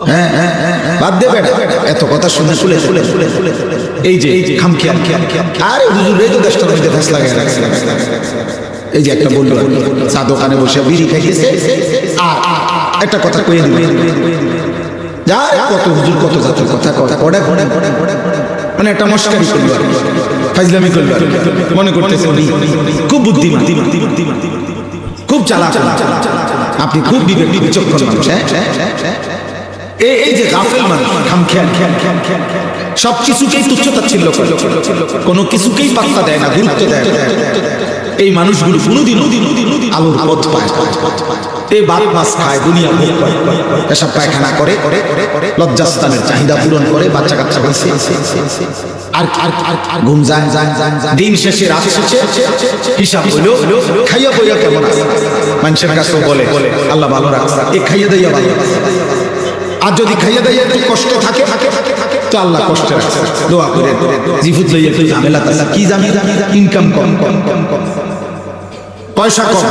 হ্যাঁ বাদ দেবে এত কথা শুনে শুনে শুনে এই যে খামখেয়াল, আরে হুজুর এই তো দেশটার মধ্যে ফেস লাগায় রাখছে। এই যে একটা বললো চা দোকানে বসে বিড়ি খাইতেছে, আর একটা কথা কয়ে দিবে, যা কত হুজুর কত জাতের কথা কথা পড়ে পড়ে পড়ে পড়ে, মানে একটা মস্কারি করলো, ফাজলামি করলো, মনে করতেছে খুব বুদ্ধিমান, খুব চালাক, আপনি খুব বিচক্ষণ মানুষ। এই যে গাফেল মানুষ, খামখেয়াল, সব কিছুকেই তুচ্ছতাচ্ছিল্য করে, কোনো কিছুকেই পাত্তা দেয় না, গুরুত্ব দেয় না। এই মানুষগুলো কোনোদিন আলোর পথ পায়, এই ভাত মাছ খায়, দুনিয়া ভোগ করে, পেশাব পায়খানা করে, লজ্জাস্থানের চাহিদা পূরণ করে, বাচ্চা কাচ্চা হয়েছে, আর ঘুম যায়, দিন শেষে রাত শেষে হিসাব হইলো খাইয়া বইয়া কেমন আছে, মানুষের কাছেও বলে আল্লাহ ভালো রাখছে, এ খাইয়া দাইয়া ভালো। আর যদি খাইয়া দাইয়া একটু কষ্ট থাকে তো আল্লাহ কষ্ট রাখছে, দোয়া করে জিফুত লইয়া একটু ঝামেলা, কি জানি ইনকাম কম, পয়সা কম,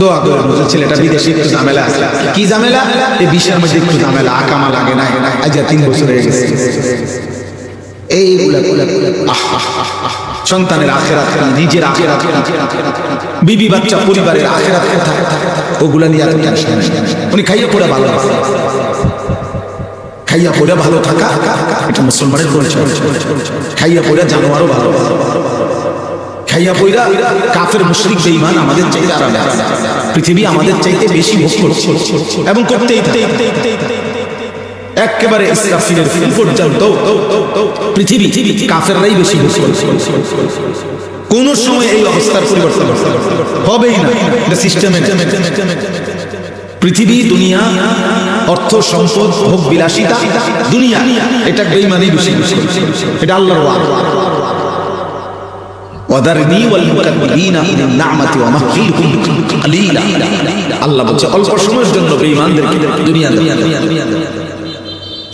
দোয়া করে ছেলেটা বিদেশে একটু ঝামেলা আছে, কি ঝামেলা? এই বিষয়ের মধ্যে একটু ঝামেলা, আকামা লাগে না, আজ 3 বছর হয়ে গেছে। এইগুলা সন্তানের আখিরাত, নিজের আখিরাত, বিবি বাচ্চা পরিবারের আখিরাত কোথায়, ওগুলা নিয়ে আর টেনশন নেই। উনি খাইয়া পড়ে ভালো, খাইয়া পড়ে ভালো থাকা এটা মুসলমানের পরিচয়। খাইয়া পড়ে জানোয়ারও ভালো, খাইয়া পয়রা কাফের মুশরিক বেঈমান আমাদের চাইতে আরামে আছে, পৃথিবী আমাদের চাইতে বেশি ভোগ করছে এবং করতেই থাকে। একেবারে ইসরাফিলের ফুল পর্যন্ত পৃথিবী কাফেররাই বেশি ভোগ করছে। কোন সময় এই অবস্থার পরিবর্তন হবেই না, এটা সিস্টেমে। পৃথিবী, দুনিয়া, অর্থ সম্পদ, ভোগ বিলাসিতা, দুনিয়া, এটা বেঈমানি বেশি, এটা আল্লাহর ওয়াদা। ওয়াদারনি ওয়াল মুকাদ্দিবিনা ইন নি'মাতি ওয়া মাহহিলহুম কালিলা, আল্লাহ বলছে অল্প সময়ের জন্য বেঈমানদেরকে দুনিয়া দাও।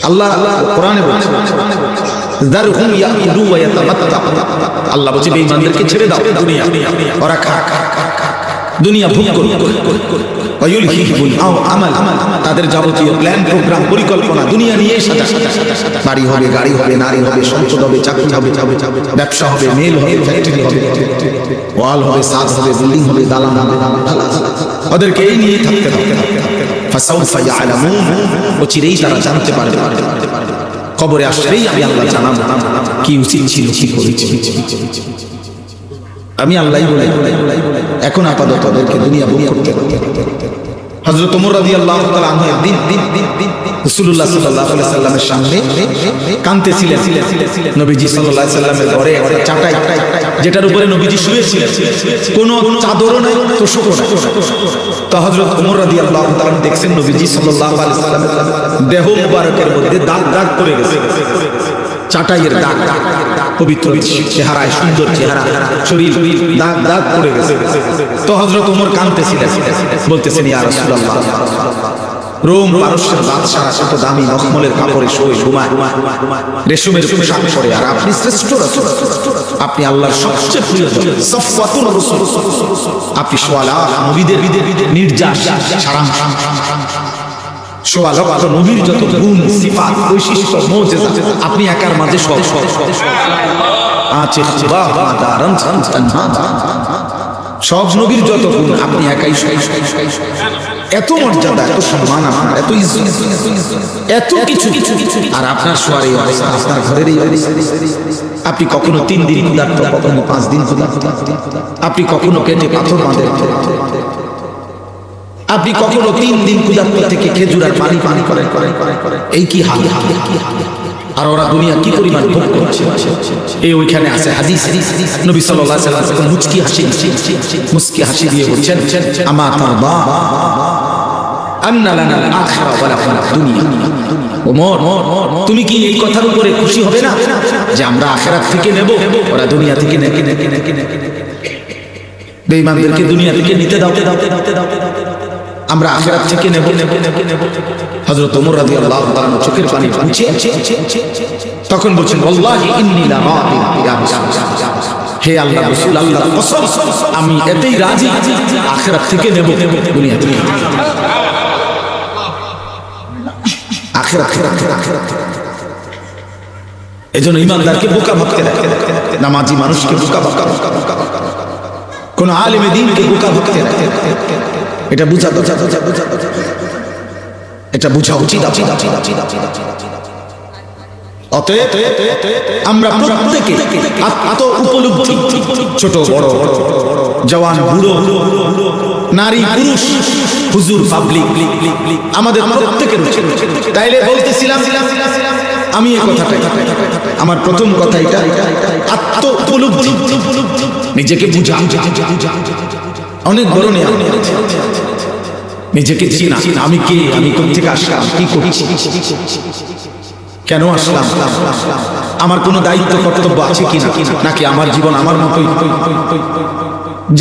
আল্লাহ কোরআনে বলছে যারহুম ইয়াকুলু ওয়া ইয়াতামাত্তা, আল্লাহ বলছে বেঈমানদেরকে ছেড়ে দাও দুনিয়া, ওরা খা, দুনিয়া ভোগ করুক, তাদের যাবতীয় প্ল্যান প্রোগ্রাম পরিকল্পনা দুনিয়া নিয়ে সাজা। বাড়ি হবে, গাড়ি হবে, নারী হবে, সম্পদ হবে, চাকরি হবে, ব্যবসা হবে, মেল হবে, ফ্যাক্টরি হবে, ওয়াল হবে, সাজ হবে, বিল্ডিং হবে, দালান হবে, ওদেরকে এই নিয়ে থাকতে হবে। ফাসাউফা ইয়ালামুন, চিরেই তারা জানতে পারবে। কবরে আসলেই আমি আল্লাহ জানাবো কি উচিত ছিল, কি করেছি। আমি আল্লাহই বলে এখন আপাতত ওদেরকে দুনিয়া ভোগ করতে হবে। হযরত ওমর রাদিয়াল্লাহু তাআলা আনহু একদিন রাসূলুল্লাহ সাল্লাল্লাহু আলাইহি সাল্লামের সামনে কাঁদতেছিলেন। নবীজি সাল্লাল্লাহু আলাইহি সাল্লামের ঘরে একটা চাটাই, যেটার উপরে নবীজি শুয়েছিলেন, কোনো চাদরও নাই, তোশকও নাই। তো হযরত ওমর রাদিয়াল্লাহু তাআলা দেখছেন নবীজি সাল্লাল্লাহু আলাইহি সাল্লামের দেহ মুবারকের মধ্যে দাগ দাগ পড়ে গেছে, চাটাইয়ের দাগ, পবিত্র চেহারায়, সুন্দর চেহারা, শরীর দাগ দাগ পড়ে গেছে। তো হযরত ওমর কাঁদতেছিলেন, বলতেছেন ইয়া রাসূলুল্লাহ, রোম পারস্যের বাদশাহ এত দামি মখমলের কাপড়ে শোয়, ঘুমায়, রেশমের পোশাক পরে, আর আপনি শ্রেষ্ঠ রাসূল, আপনি আল্লাহর সবচেয়ে প্রিয় সফওয়াতুর রাসূল, আপনি সোয়ালা নবীদের নির্যাস সারাংশ, সোয়া লক্ষ নবীর যত গুণ, সিফাত, বৈশিষ্ট্য, মুজিজা আপনি একার মাঝে সব আছে। সব নবীর যত গুণ আপনি একাই, এত মর্যাদা, এত সম্মান, এত ইজ্জত, এত কিছু, আর আপনার সোয়ারে অবস্থা, আপনার ঘরের এই অবস্থা। আপনি কখনো 3 দিন ক্ষুধার্ত, কখনো 5 দিন ক্ষুধার্ত, আপনি কখনো পেটে পাথর বাঁধে, আপনি কখনো 3 দিন ক্ষুধার্ত থেকে খেজুর আর পানি করেন, এই কি হাল। আর ওরা দুনিয়া কি পরিমাণ ভোগ করছে, এই ওইখানে আছে হাদিস। নবী সাল্লাল্লাহু আলাইহি ওয়াসাল্লাম মুস্কি হাসি দিয়ে বলছেন, আমা তারবা আন্না লানা আল-আখিরা ওয়া লাকুম দুনিয়া। ওমর, তুমি কি এই কথার উপরে খুশি হবে না যে আমরা আখিরাত থেকে নেব, ওরা দুনিয়া থেকে নেয়? বেঈমানদেরকে দুনিয়া থেকে নিতে দাও, আমরা আখিরাত থেকে নেব। হযরত ওমর রাদিয়াল্লাহু তাআলা চোখের পানি মুছে তখন বলছেন, ওয়াল্লাহি ইন্নী লা রাদি ইয়া রাসূলুল্লাহ, হে আল্লাহ রাসূল, আল্লাহর কসম, আমি এতেই রাজি আখিরাত থেকে নেব, দুনিয়া থেকে আখিরাত। এজন্য ঈমানদারকে বোকা ভাবতে দেখে, নামাজি মানুষকে বোকা ভাবতে, কোন আলেমে দ্বীনকে বোকা ভাবতে দেখে, এটা বুঝা উচিত। অতএব আমরা প্রত্যেকে আত্ম উপলব্ধি, ছোট বড়, জওয়ান বুড়ো, নারী পুরুষ, হুজুর পাবলিক, আমাদের প্রত্যেকের উচিত। তাইলে বলতেছিলাম আমি এই কথাটা, আমার প্রথম কথা এটা, আত্ম উপলব্ধি, নিজেকে বুঝা। অনেক বড় নিয়ে নিজেকে চিনা, আমি কে, আমি কোথা থেকে আসলাম, কি করছি, কেন আসলাম, আমার কোনো দায়িত্ব কর্তব্য আছে কিনা, নাকি আমার জীবন আমার মতোই,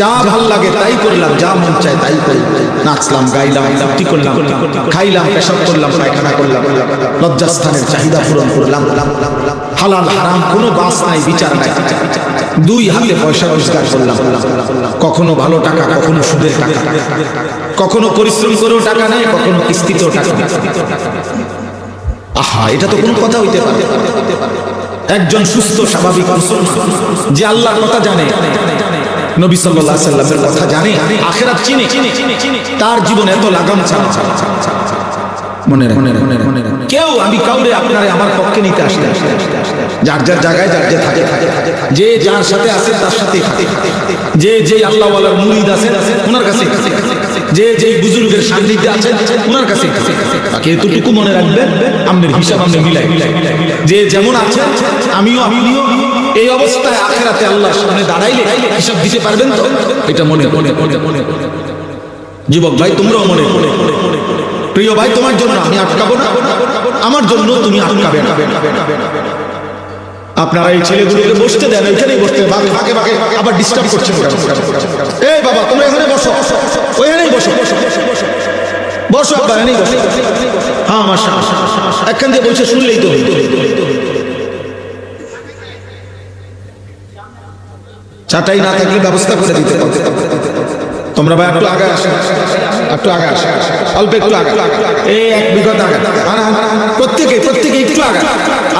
যা ভাল লাগে তাই করলাম, যা মন চায় তাই করলাম, নাচলাম, গাইলাম, ফুর্তি করলাম, খাইলাম, পেশাব করলাম, পায়খানা করলাম, লজ্জাস্থানের চাহিদা পূরণ করলাম, হালাল হারাম কোনো বাস নাই, বিচার নাই, 2 হাতে পয়সা রোজগার করলাম, কখনো ভালো টাকা, কখনো সুদের টাকা, কখনো পরিশ্রম করেও টাকা নেই, কখনো কিস্তিতেও টাকা। আহা, এটা তো কোনো কথা হইতে পারে? একজন সুস্থ স্বাভাবিক মুসলমান যে আল্লাহর কথা জানে, নবী সাল্লাল্লাহু আলাইহি সাল্লামের কথা জানে, আখিরাত চিনে, তার জীবন এত লাগাম ছাড়া। মনে রাখুন, কেউ আমি কাউরে আপনারে আমার পক্ষে নিতে আসি না, যার যার জায়গায় যার যে থাকে, যে যার সাথে আছে তার সাথে থাকে, যে আল্লাহ ওয়ালার মুরিদ আছে ওনার কাছে, যে বুজুর্গের সান্নিধ্যে আছে ওনার কাছে। বাকি এতটুকু মনে রাখবেন, আমাদের হিসাব আমরা মিলাই, যে যেমন আছে আমিও এই অবস্থায় আখিরাতে আল্লাহর সামনে দাঁড়াইলে হিসাব দিতে পারবেন তো? এটা মনে। যুবক ভাই, তোমরাও মনে, প্রিয় ভাই, তোমার জন্য আমি আটকাবো না, আমার জন্য তুমি আটকাবে না। আপনারা এই ছেলেগুলোকে বসতে দেন, ওইখানেই বসতে, ভাগে আবার ডিস্টার্ব করছেন। এই বাবা, তোমরা এখানে বসো, ওইখানেই বসো, আপনারা নেই বসো। হ্যাঁ, মাশাআল্লাহ, একখান দিয়ে বলছে শুনলেই তো। চাটাই না থাকলে ব্যবস্থা করে দিতে হবে। তোমরা ভাই একটু আগে আসো, একটু আগে আসো, অল্প একটু আগে, এই 1 বিঘত আগে, প্রত্যেকে একটু আগে।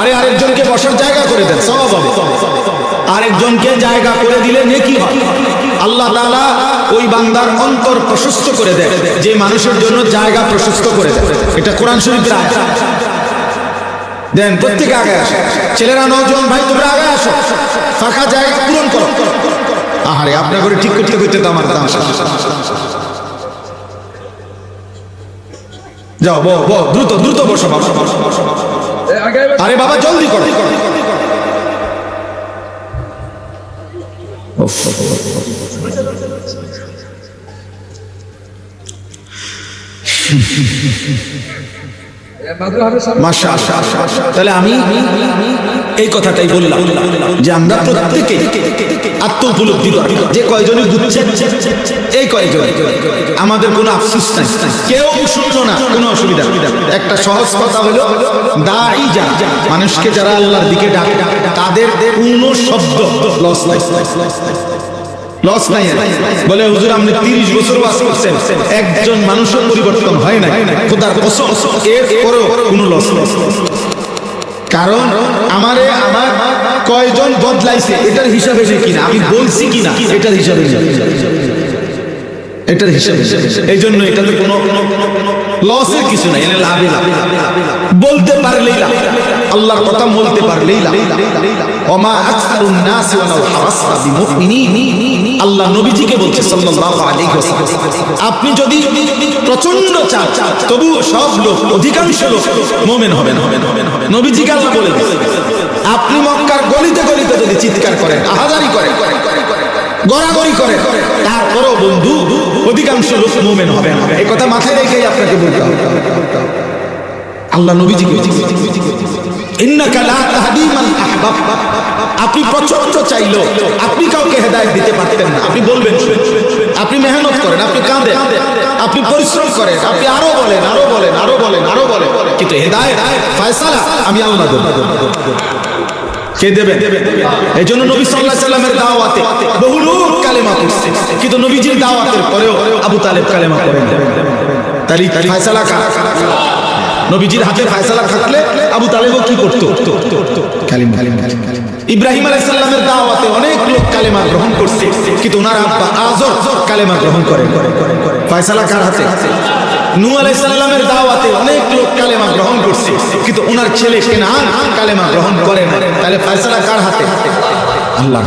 আরে আরেকজনকে বসার জায়গা করে দেন, সওয়াব হবে। আরেকজনকে জায়গা করে দিলে নেকি হয়। আল্লাহ তাআলা ওই বান্দার অন্তর প্রশস্ত করে দেয় যে মানুষের জন্য জায়গা প্রশস্ত করে দেয়। এটা কোরআন শরীফের আয়াত। দেন প্রত্যেকে আগে আসো, ছেলেরা নওজোয়ান ভাই তোমরা আগে আসো, ফাঁকা জায়গা পূরণ করো। আহারে আপনার করে ঠিক করতে করতে তো আমার দাম শেষ। যাও দ্রুত দ্রুত বসো বাবা। আরে বাবা জলদি করো। তাহলে আমি এই কথাটাই বললাম যে আমরা প্রত্যেকে আত্ম উপলব্ধি করি যে কয়জনই বুঝছেন এই কয়জন, আমাদের কোনো আফসোস নাই, কেউ শুনলো না, কোনো অসুবিধা। একটা সহজ কথা হলো দাঈ যারা মানুষকে যারা আল্লাহর দিকে ডাকে তাদের কোনো শব্দ লস নাই। বলে হুজুর আপনি 30 বছর ওয়াজ করছেন, একজন মানুষের পরিবর্তন হয় না, খোদার কসম এরপরেও কোনো লস। কারণ আমার কয়জন বদলাইছে এটার হিসাবে কিনা, আমি বলছি কিনা এটার হিসাবে, এটার হিসাবে। এই জন্য এটাতে কোনো লসের কিছু নাই, এটা লাভে লাভ। বলতে পারলেই লাভ, আল্লাহর কথা বলতে পারলেই লাভ। ওমা আকসারুন নাস ওয়ালাউ হারাসতা বিমুমিনিন। আল্লাহ নবীজিকে বলছে সাল্লাল্লাহু আলাইহি ওয়াসাল্লাম, আপনি যদি প্রচন্ড চান তবু সব লোক, অধিকাংশ লোক মুমিন হবেন। নবীজিকে আল্লাহ বলে আপনি মক্কার গলিতে গলিতে যদি চিৎকার করেন, আহাজারি করেন, গড়াগড়ি করেন, তারপরও বন্ধু অধিকাংশ লোক মুমিন হবে না। এই কথা মাথায় রেখেই আপনাকে বলতে হবে। আল্লাহ নবীজি ইন্নাকা লা তাহদি মান আহবাবতা, আপনি প্রচন্ড চাইলো আপনি কাউকে হেদায়েত দিতে পারতেন না। আপনি বলবেন, আপনি মেহনত করেন, আপনি কাঁদেন, আপনি পরিশ্রম করেন, আপনি আরো বলেন, কিন্তু হেদায়েত ফয়সালা আমি আল্লাহ দেব। কে দেবে? এই জন্য নবী সাল্লাল্লাহু আলাইহি সাল্লামের দাওয়াতে বহু লোক কালেমা পড়ছে, কিন্তু নবীজির দাওয়াতের পরেও আবু তালেব কালেমা পড়েন। তারই ফয়সালা কার? নবীজির হাতে ফয়সালা থাকলে আবু তালেবও কি করতো? কালেমা। ইব্রাহিম আলাইহিস সালামের দাওয়াতে অনেক লোক কালেমা গ্রহণ করছে, কিন্তু ওনার আব্বা আযর কালেমা গ্রহণ করেন। ফয়সালা কার হাতে? নূহ আলাইহিস সালামের দাওয়াতে অনেক লোক কালেমা গ্রহণ করছে, কিন্তু ওনার ছেলে কেনান কালেমা গ্রহণ করে না। তাহলে ফয়সালা কার হাতে? আল্লাহ।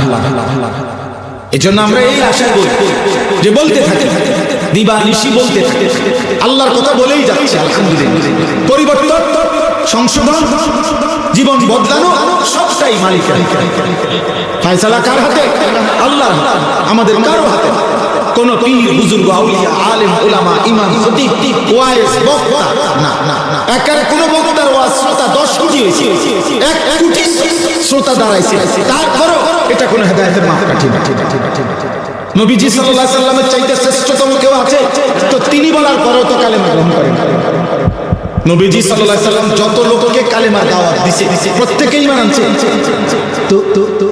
এজন্য আমরা এই আশা করি যে বলতে থাকি, দিবা নিশি বলতে থাকি, আল্লাহর কথা বলেই যাচ্ছে। আলহামদুলিল্লাহ, পরিবর্তন, সংশোধন, জীবন বদলানো সবটাই মালিকের। ফয়সালা কার হাতে? আল্লাহ, আমাদের কারো হাতে। কোন পীর, বুজুর্গ, আউলিয়া, আলেম, উলামা, ইমাম, খতিব, ওয়াইজ, বক্তা না। একার কোন বক্তার ওয়াজ শ্রোতা 10 কোটি হয়েছে, 1 কোটি শ্রোতা দাঁড়াইছে, তারপরও এটা কোন হেদায়েতের মাপকাঠি না। নবীজি সাল্লাল্লাহু আলাইহি সাল্লামের চাইতে শ্রেষ্ঠতম কেউ আছে? তো তিনি বলার পরেও তো কালেমা গ্রহণ করেন। নবীজি সাল্লাল্লাহু আলাইহি সাল্লাম যত লোককে কালেমার দাওয়াত দিয়েছে প্রত্যেকেই ঈমান আনছে।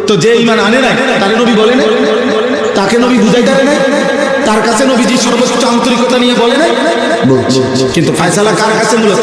তো যে ঈমান আনে নাই তারে নবী বলেন, তাকে নবী বুঝাইতে পারে না, তার কাছে নবীজি সর্বোচ্চ আন্তরিকতা নিয়ে বলে নাই। কিন্তু ফয়সালা কার কাছে? মূলত